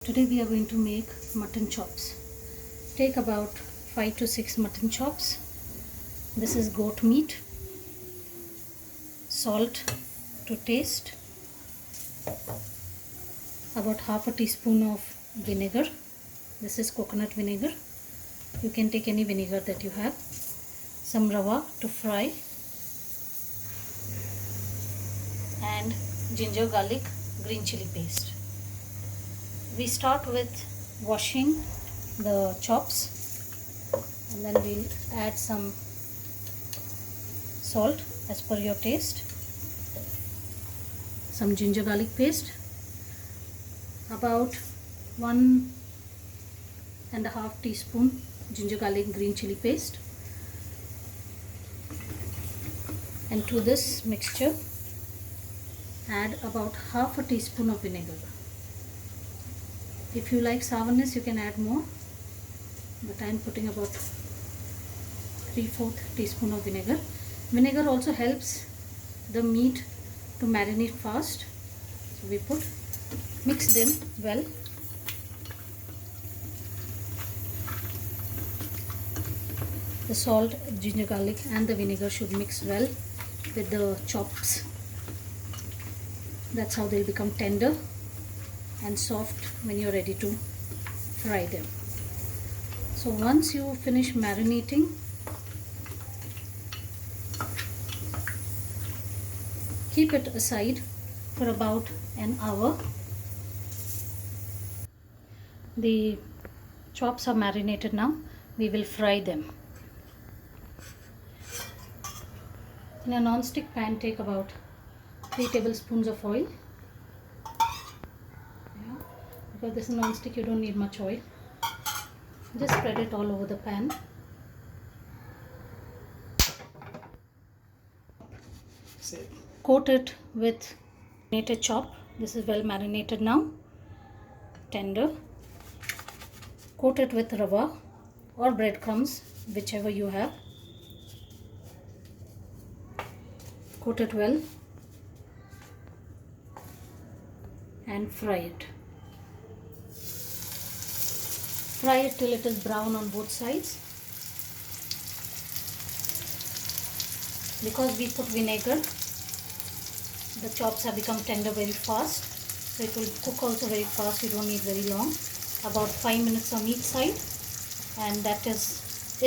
Today we are going to make mutton chops. Take about 5 to 6 mutton chops. This is goat meat. Salt to taste. About half a teaspoon of vinegar. This is coconut vinegar. You can take any vinegar that you have. Some rava to fry. And ginger garlic green chili paste. We start with washing the chops and then we'll add some salt as per your taste, some ginger garlic paste, about 1.5 teaspoon ginger garlic green chili paste, and to this mixture add about half a teaspoon of vinegar. If you like sourness, you can add more, but I am putting about 3/4 teaspoon of vinegar. Vinegar also helps the meat to marinate fast. So we mix them well. The salt, ginger garlic and the vinegar should mix well with the chops. That's how they'll become tender and soft when you're ready to fry them. So once you finish marinating, keep it aside for about an hour. The chops are marinated now. We will fry them. In a non-stick pan, take about 3 tablespoons of oil. Because this is non-stick, you don't need much oil. Just spread it all over the pan. Coat it with marinated chop. This is well marinated now, tender. Coat it with rava or breadcrumbs, whichever you have. Coat it well and fry it. Fry it till it is brown on both sides. Because we put vinegar, the chops have become tender very fast. So it will cook also very fast. You don't need very long. About 5 minutes on each side, and that is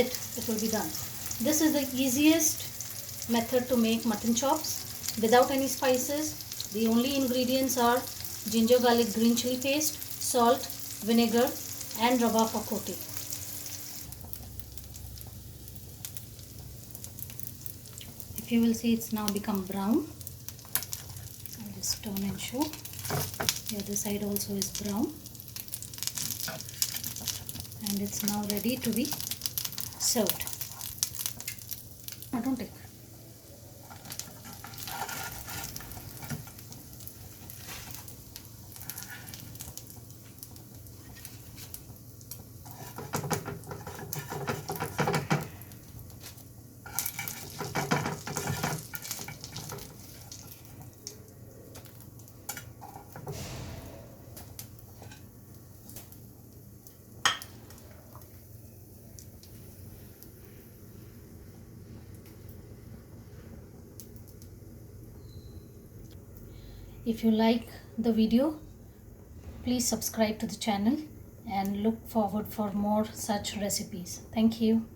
it. It will be done. This is the easiest method to make mutton chops without any spices. The only ingredients are ginger garlic green chili paste, salt, vinegar and rava for coating. If you will see, it's now become brown. I'll just turn and show. The other side also is brown, and it's now ready to be served. I don't take. If you like the video, please subscribe to the channel and look forward for more such recipes. Thank you.